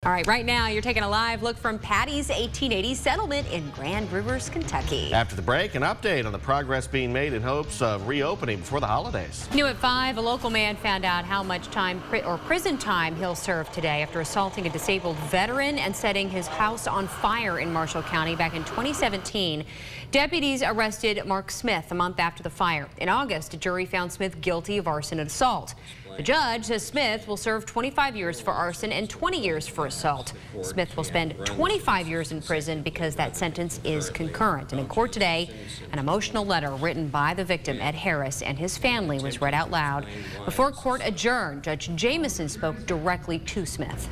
All right, right now you're taking a live look from Patty's 1880 settlement in Grand Rivers, Kentucky. After the break, an update on the progress being made in hopes of reopening before the holidays. New at 5, a local man found out how much time or prison time he'll serve today after assaulting a disabled veteran and setting his house on fire in Marshall County back in 2017. Deputies arrested Mark Smith a month after the fire. In August, a jury found Smith guilty of arson and assault. The judge says Smith will serve 25 years for arson and 20 years for assault. Smith will spend 25 years in prison because that sentence is concurrent. And in court today, an emotional letter written by the victim, Ed Harris, and his family was read out loud. Before court adjourned, Judge Jamison spoke directly to Smith.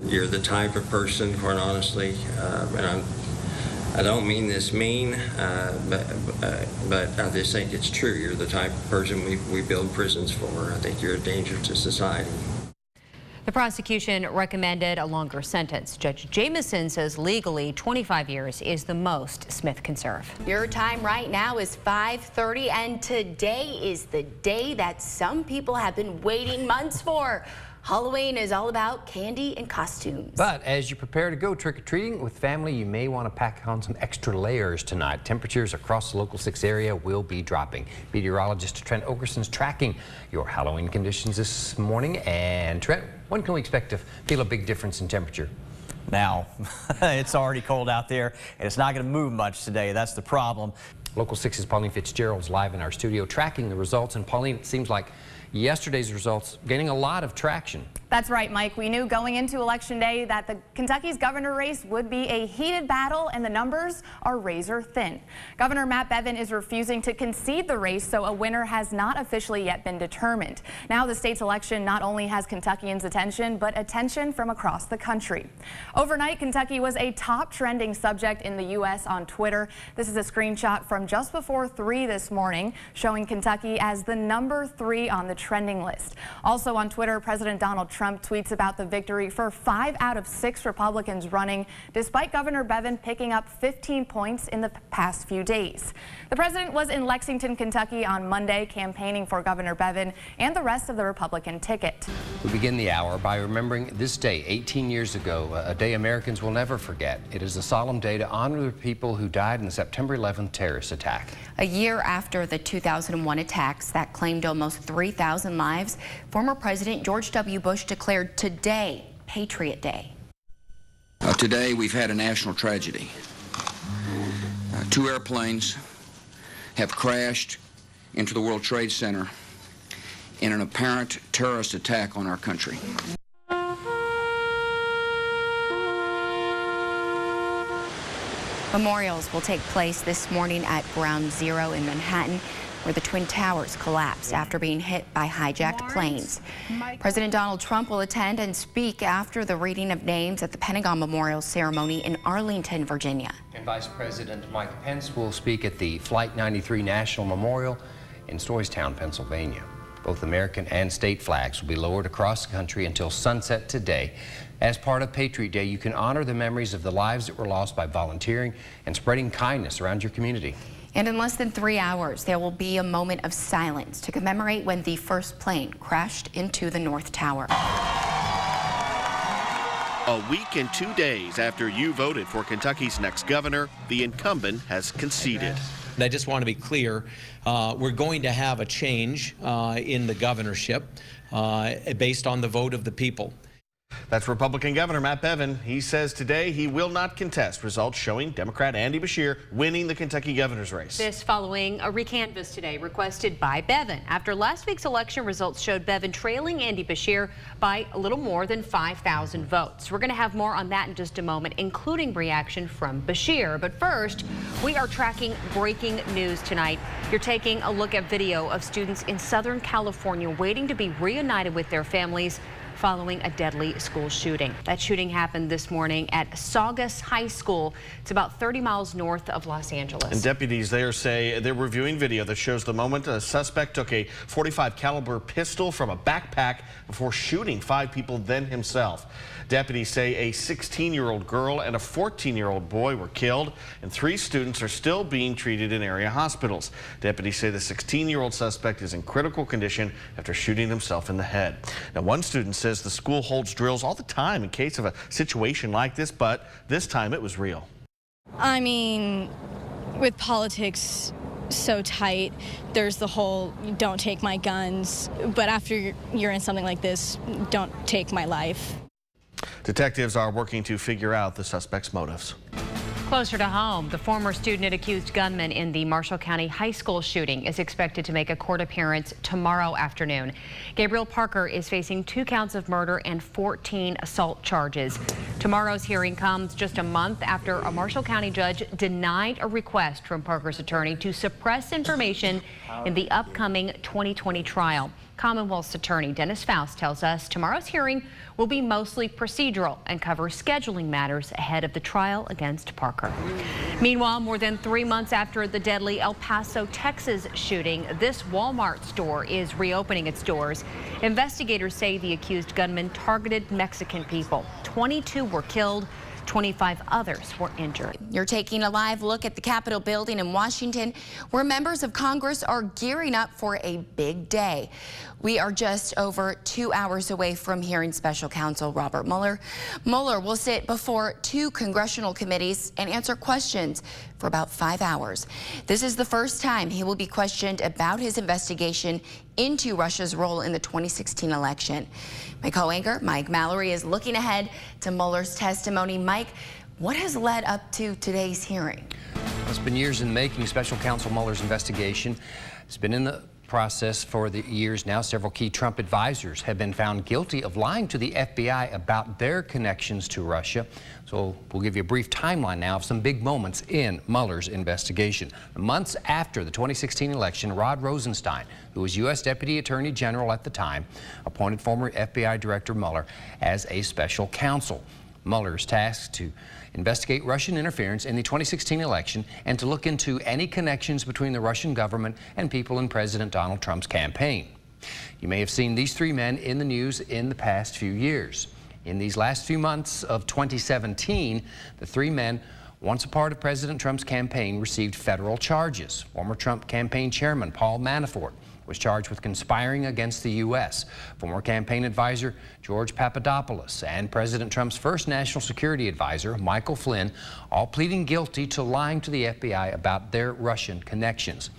You're the type of person, quite honestly, and I don't mean this mean, but I just think it's true. You're the type of person we build prisons for. I think you're a danger to society. The prosecution recommended a longer sentence. Judge Jamison says legally 25 years is the most Smith can serve. Your time right now is 5:30, and today is the day that some people have been waiting months for. Halloween is all about candy and costumes. But as you prepare to go trick-or-treating with family, you may want to pack on some extra layers tonight. Temperatures across the Local 6 area will be dropping. Meteorologist Trent Ogerson's tracking your Halloween conditions this morning. And Trent, when can we expect to feel a big difference in temperature? Now, it's already cold out there, and it's not going to move much today. That's the problem. Local 6's Pauline Fitzgerald's live in our studio tracking the results. And Pauline, it seems like yesterday's results gaining a lot of traction. That's right, Mike. We knew going into Election Day that the Kentucky's governor race would be a heated battle, and the numbers are razor thin. Governor Matt Bevin is refusing to concede the race, so a winner has not officially yet been determined. Now the state's election not only has Kentuckians' attention, but attention from across the country. Overnight, Kentucky was a top trending subject in the U.S. on Twitter. This is a screenshot from just before 3 this morning, showing Kentucky as the number 3 on the trending list. Also on Twitter, President Donald Trump tweets about the victory for 5 out of 6 Republicans running, despite Governor Bevin picking up 15 points in the past few days. The president was in Lexington, Kentucky on Monday, campaigning for Governor Bevin and the rest of the Republican ticket. We begin the hour by remembering this day 18 years ago, a day Americans will never forget. It is a solemn day to honor the people who died in the September 11th terrorist attack. A year after the 2001 attacks that claimed almost 3,000 lives, former President George W. Bush declared today Patriot Day. Today we've had a national tragedy. 2 airplanes have crashed into the World Trade Center in an apparent terrorist attack on our country. Memorials will take place this morning at Ground Zero in Manhattan, where the Twin Towers collapsed after being hit by hijacked planes. President Donald Trump will attend and speak after the reading of names at the Pentagon Memorial ceremony in Arlington, Virginia. And Vice President Mike Pence will speak at the Flight 93 National Memorial in Storystown, Pennsylvania. Both American and state flags will be lowered across the country until sunset today. As part of Patriot Day, you can honor the memories of the lives that were lost by volunteering and spreading kindness around your community. And in less than 3 hours, there will be a moment of silence to commemorate when the first plane crashed into the North Tower. A week and 2 days after you voted for Kentucky's next governor, the incumbent has conceded. I just want to be clear, we're going to have a change in the governorship based on the vote of the people. That's Republican Governor Matt Bevin. He says today he will not contest results showing Democrat Andy Beshear winning the Kentucky governor's race. This following a recanvass today requested by Bevin after last week's election results showed Bevin trailing Andy Beshear by a little more than 5,000 votes. We're going to have more on that in just a moment, including reaction from Beshear. But first, we are tracking breaking news tonight. You're taking a look at video of students in Southern California waiting to be reunited with their families following a deadly school shooting. That shooting happened this morning at Saugus High School. It's about 30 miles north of Los Angeles. And deputies there say they're reviewing video that shows the moment a suspect took a .45 caliber pistol from a backpack before shooting 5 people, then himself. Deputies say a 16-year-old girl and a 14-year-old boy were killed, and 3 students are still being treated in area hospitals. Deputies say the 16-year-old suspect is in critical condition after shooting himself in the head. Now, one student said says the school holds drills all the time in case of a situation like this, but this time it was real. I mean, with politics so tight, there's the whole don't take my guns, but after you're in something like this, don't take my life. Detectives are working to figure out the suspect's motives. Closer to home, the former student accused gunman in the Marshall County High School shooting is expected to make a court appearance tomorrow afternoon. Gabriel Parker is facing 2 counts of murder and 14 assault charges. Tomorrow's hearing comes just a month after a Marshall County judge denied a request from Parker's attorney to suppress information in the upcoming 2020 trial. Commonwealth's attorney Dennis Faust tells us tomorrow's hearing will be mostly procedural and cover scheduling matters ahead of the trial against Parker. Meanwhile, more than 3 months after the deadly El Paso, Texas shooting, this Walmart store is reopening its doors. Investigators say the accused gunman targeted Mexican people. 22 were killed. 25 others were injured. You're taking a live look at the Capitol building in Washington, where members of Congress are gearing up for a big day. We are just over 2 hours away from hearing Special Counsel Robert Mueller. Mueller will sit before 2 congressional committees and answer questions for about 5 hours. This is the first time he will be questioned about his investigation into Russia's role in the 2016 election. My co-anchor, Mike Mallory, is looking ahead to Mueller's testimony. Mike, what has led up to today's hearing? It's been years in the making. Special Counsel Mueller's investigation has been in the process for the years now. Several key Trump advisors have been found guilty of lying to the FBI about their connections to Russia. So we'll give you a brief timeline now of some big moments in Mueller's investigation. Months after the 2016 election, Rod Rosenstein, who was U.S. Deputy Attorney General at the time, appointed former FBI Director Mueller as a special counsel. Mueller is tasked to investigate Russian interference in the 2016 election and to look into any connections between the Russian government and people in President Donald Trump's campaign. You may have seen these 3 men in the news in the past few years. In these last few months of 2017, the 3 men, once a part of President Trump's campaign, received federal charges. Former Trump campaign chairman Paul Manafort was charged with conspiring against the U.S. Former campaign advisor George Papadopoulos and President Trump's first national security advisor, Michael Flynn, all pleading guilty to lying to the FBI about their Russian connections.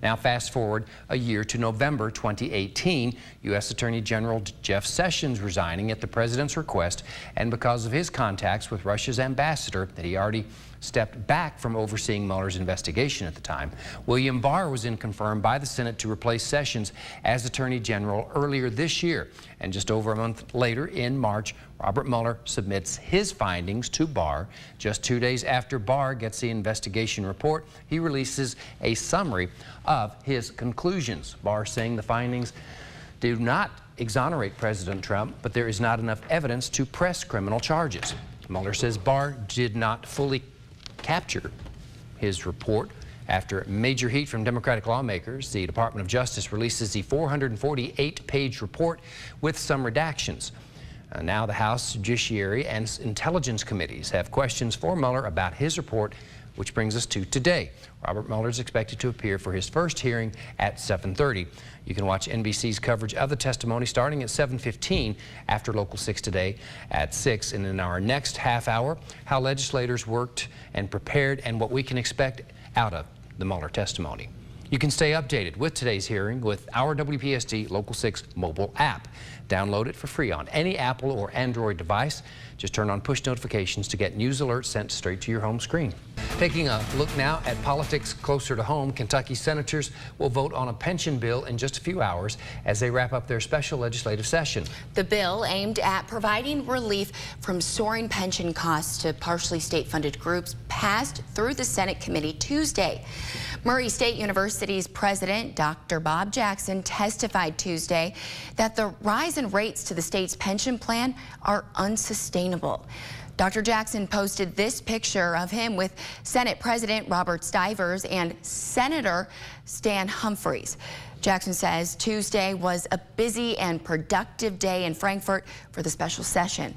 Now fast forward a year to November 2018, U.S. Attorney General Jeff Sessions resigning at the president's request and because of his contacts with Russia's ambassador that he already stepped back from overseeing Mueller's investigation at the time. William Barr was then confirmed by the Senate to replace Sessions as Attorney General earlier this year. And just over a month later, in March, Robert Mueller submits his findings to Barr. Just 2 days after Barr gets the investigation report, he releases a summary of his conclusions. Barr saying the findings do not exonerate President Trump, but there is not enough evidence to press criminal charges. Mueller says Barr did not fully capture his report. After major heat from Democratic lawmakers, the Department of Justice releases the 448-page report with some redactions. Now the House Judiciary and Intelligence Committees have questions for Mueller about his report, which brings us to today. Robert Mueller is expected to appear for his first hearing at 7:30. You can watch NBC's coverage of the testimony starting at 7:15 after Local 6 today at 6. And in our next half hour, how legislators worked and prepared and what we can expect out of the Mueller testimony. You can stay updated with today's hearing with our WPST Local 6 mobile app. Download it for free on any Apple or Android device. Just turn on push notifications to get news alerts sent straight to your home screen. Taking a look now at politics closer to home, Kentucky senators will vote on a pension bill in just a few hours as they wrap up their special legislative session. The bill aimed at providing relief from soaring pension costs to partially state-funded groups passed through the Senate committee Tuesday. Murray State University's president, Dr. Bob Jackson, testified Tuesday that the rise in rates to the state's pension plan are unsustainable. Dr. Jackson posted this picture of him with Senate President Robert Stivers and Senator Stan Humphreys. Jackson says Tuesday was a busy and productive day in Frankfort for the special session.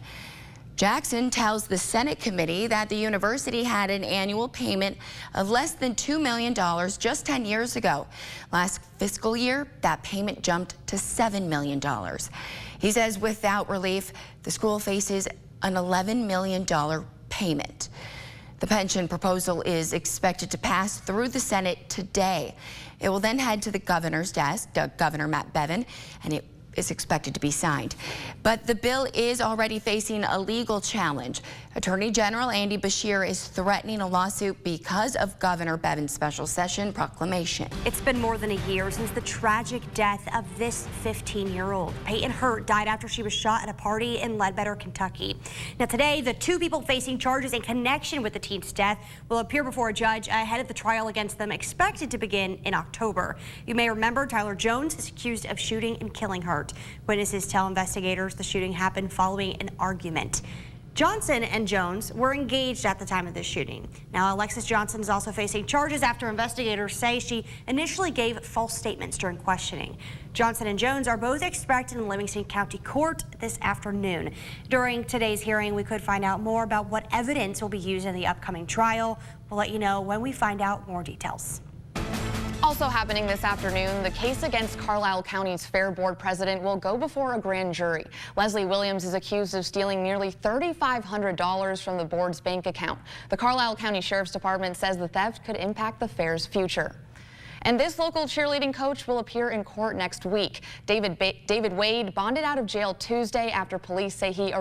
Jackson tells the Senate committee that the university had an annual payment of less than $2 million just 10 years ago. Last fiscal year, that payment jumped to $7 million. He says without relief, the school faces an $11 million payment. The pension proposal is expected to pass through the Senate today. It will then head to the governor's desk, Governor Matt Bevin, and it is expected to be signed. But the bill is already facing a legal challenge. Attorney General Andy Beshear is threatening a lawsuit because of Governor Bevin's special session proclamation. It's been more than a year since the tragic death of this 15-year-old. Peyton Hurt died after she was shot at a party in Ledbetter, Kentucky. Now today, the two people facing charges in connection with the teen's death will appear before a judge ahead of the trial against them, expected to begin in October. You may remember Tyler Jones is accused of shooting and killing Hurt. Witnesses tell investigators the shooting happened following an argument. Johnson and Jones were engaged at the time of this shooting. Now, Alexis Johnson is also facing charges after investigators say she initially gave false statements during questioning. Johnson and Jones are both expected in Livingston County Court this afternoon. During today's hearing, we could find out more about what evidence will be used in the upcoming trial. We'll let you know when we find out more details. Also happening this afternoon, the case against Carlisle County's Fair Board president will go before a grand jury. Leslie Williams is accused of stealing nearly $3,500 from the board's bank account. The Carlisle County Sheriff's Department says the theft could impact the fair's future. And this local cheerleading coach will appear in court next week. David Wade bonded out of jail Tuesday after police say he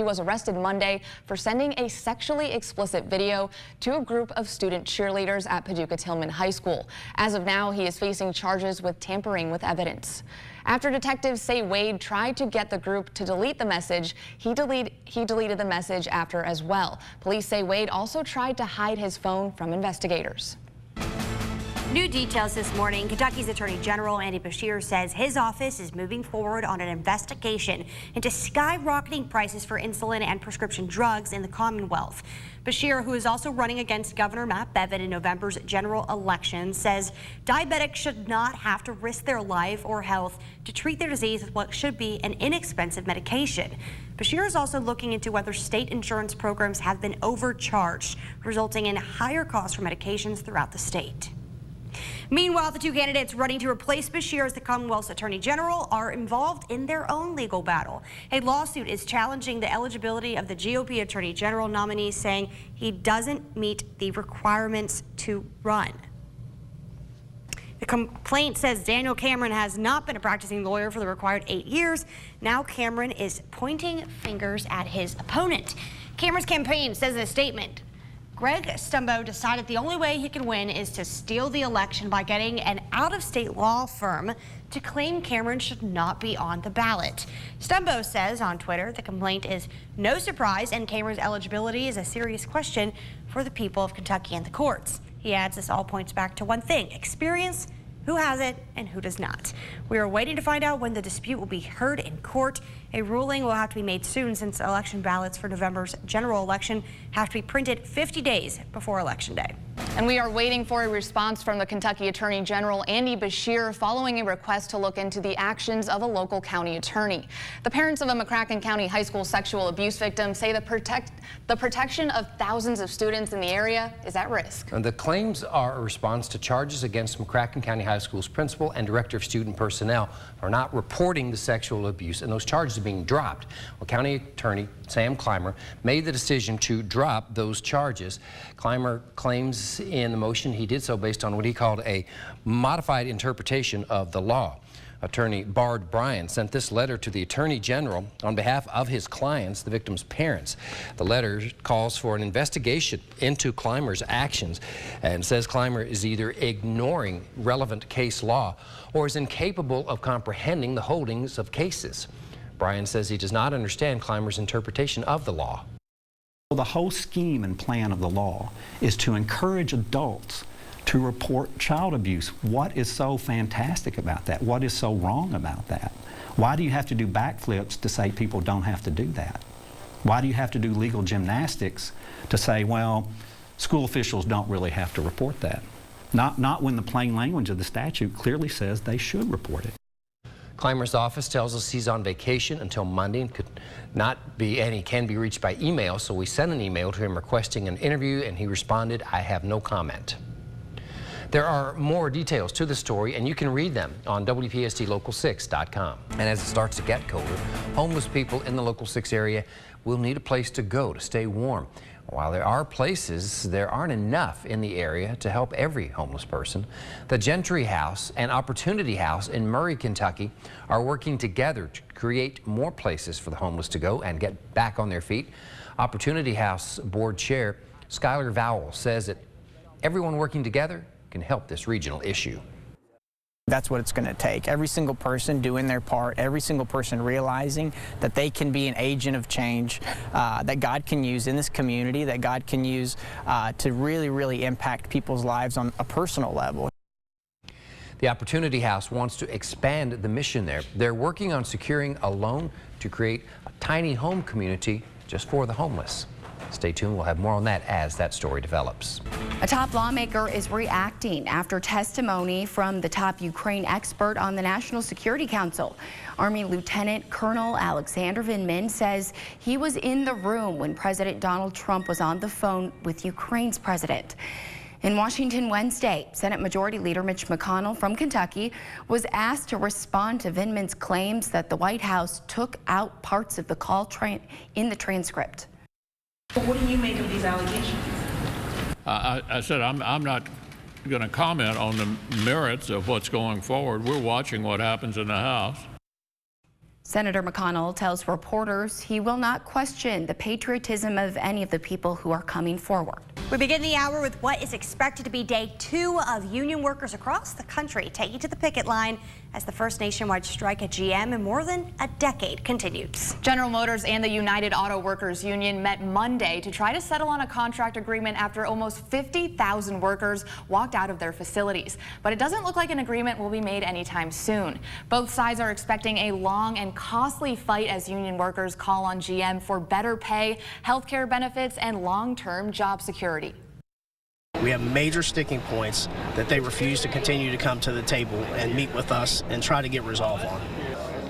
was arrested Monday for sending a sexually explicit video to a group of student cheerleaders at Paducah Tillman High School. As of now, he is facing charges with tampering with evidence. After detectives say Wade tried to get the group to delete the message, he deleted the message after as well. Police say Wade also tried to hide his phone from investigators. New details this morning. Kentucky's Attorney General Andy Beshear says his office is moving forward on an investigation into skyrocketing prices for insulin and prescription drugs in the Commonwealth. Beshear, who is also running against Governor Matt Bevin in November's general election, says diabetics should not have to risk their life or health to treat their disease with what should be an inexpensive medication. Beshear is also looking into whether state insurance programs have been overcharged, resulting in higher costs for medications throughout the state. Meanwhile, the two candidates running to replace Beshear as the Commonwealth's Attorney General are involved in their own legal battle. A lawsuit is challenging the eligibility of the GOP Attorney General nominee, saying he doesn't meet the requirements to run. The complaint says Daniel Cameron has not been a practicing lawyer for the required 8 years. Now Cameron is pointing fingers at his opponent. Cameron's campaign says in a statement, Greg Stumbo decided the only way he can win is to steal the election by getting an out-of-state law firm to claim Cameron should not be on the ballot. Stumbo says on Twitter the complaint is no surprise and Cameron's eligibility is a serious question for the people of Kentucky and the courts. He adds this all points back to one thing: experience, who has it and who does not. We are waiting to find out when the dispute will be heard in court. A ruling will have to be made soon since election ballots for November's general election have to be printed 50 days before Election Day. And we are waiting for a response from the Kentucky Attorney General Andy Beshear following a request to look into the actions of a local county attorney. The parents of a McCracken County high school sexual abuse victim say the protection of thousands of students in the area is at risk. And the claims are a response to charges against McCracken County High School's principal and director of student personnel for not reporting the sexual abuse, and those charges are being dropped. Well, County Attorney Sam Clymer made the decision to drop those charges. Clymer claims in the motion he did so based on what he called a modified interpretation of the law. Attorney Bard Bryan sent this letter to the Attorney General on behalf of his clients, the victim's parents. The letter calls for an investigation into Clymer's actions and says Clymer is either ignoring relevant case law or is incapable of comprehending the holdings of cases. Bryan says he does not understand Clymer's interpretation of the law. The whole scheme and plan of the law is to encourage adults to report child abuse. What is so fantastic about that? What is so wrong about that? Why do you have to do backflips to say people don't have to do that? Why do you have to do legal gymnastics to say, well, school officials don't really have to report that? Not when the plain language of the statute clearly says they should report it. Clymer's office tells us he's on vacation until Monday and could not be, and he can be reached by email, so we sent an email to him requesting an interview and he responded, "I have no comment." There are more details to the story, and you can read them on WPSTLocal6.com. And as it starts to get colder, homeless people in the Local 6 area will need a place to go to stay warm. While there are places, there aren't enough in the area to help every homeless person. The Gentry House and Opportunity House in Murray, Kentucky are working together to create more places for the homeless to go and get back on their feet. Opportunity House Board Chair Skylar Vowell says that everyone working together can help this regional issue. That's what it's going to take. Every single person doing their part, every single person realizing that they can be an agent of change that God can use in this community, that God can use to really, really impact people's lives on a personal level. The Opportunity House wants to expand the mission there. They're working on securing a loan to create a tiny home community just for the homeless. Stay tuned. We'll have more on that as that story develops. A top lawmaker is reacting after testimony from the top Ukraine expert on the National Security Council. Army Lieutenant Colonel Alexander Vindman says he was in the room when President Donald Trump was on the phone with Ukraine's president. In Washington Wednesday, Senate Majority Leader Mitch McConnell from Kentucky was asked to respond to Vindman's claims that the White House took out parts of the call in the transcript. What do you make of these allegations? I said I'm not going to comment on the merits of what's going forward. We're watching what happens in the House. Senator McConnell tells reporters he will not question the patriotism of any of the people who are coming forward. We begin the hour with what is expected to be day 2 of union workers across the country taking to the picket line as the first nationwide strike at GM in more than a decade continues. General Motors and the United Auto Workers Union met Monday to try to settle on a contract agreement after almost 50,000 workers walked out of their facilities. But it doesn't look like an agreement will be made anytime soon. Both sides are expecting a long and costly fight as union workers call on GM for better pay, health care benefits, and long-term job security. We have major sticking points that they refuse to continue to come to the table and meet with us and try to get resolve on.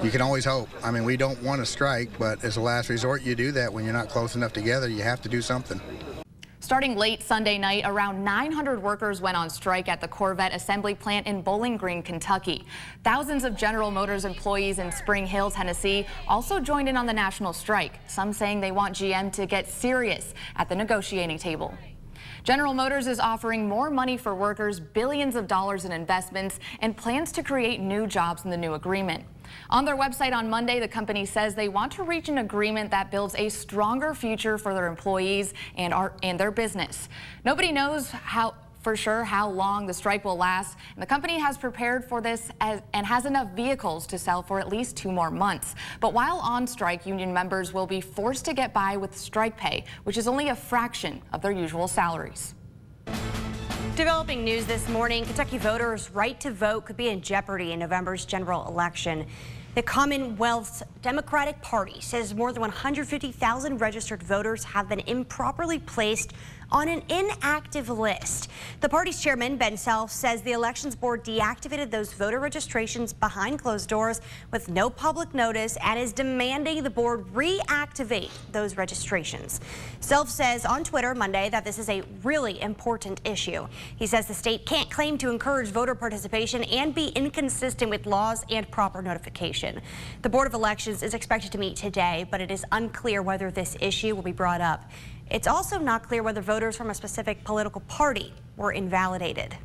You can always hope. I mean, we don't want to strike, but as a last resort, you do that when you're not close enough together. You have to do something. Starting late Sunday night, around 900 workers went on strike at the Corvette assembly plant in Bowling Green, Kentucky. Thousands of General Motors employees in Spring Hill, Tennessee also joined in on the national strike, some saying they want GM to get serious at the negotiating table. General Motors is offering more money for workers, billions of dollars in investments, and plans to create new jobs in the new agreement. On their website on Monday, the company says they want to reach an agreement that builds a stronger future for their employees and their business. Nobody knows for sure how long the strike will last, and the company has prepared for this and has enough vehicles to sell for at least 2 more months. But while on strike, union members will be forced to get by with strike pay, which is only a fraction of their usual salaries. Developing news this morning, Kentucky voters' right to vote could be in jeopardy in November's general election. The Commonwealth's Democratic Party says more than 150,000 registered voters have been improperly placed on an inactive list. The party's chairman, Ben Self, says the elections board deactivated those voter registrations behind closed doors with no public notice and is demanding the board reactivate those registrations. Self says on Twitter Monday that this is a really important issue. He says the state can't claim to encourage voter participation and be inconsistent with laws and proper notification. The Board of Elections is expected to meet today, but it is unclear whether this issue will be brought up. It's also not clear whether voters from a specific political party were invalidated.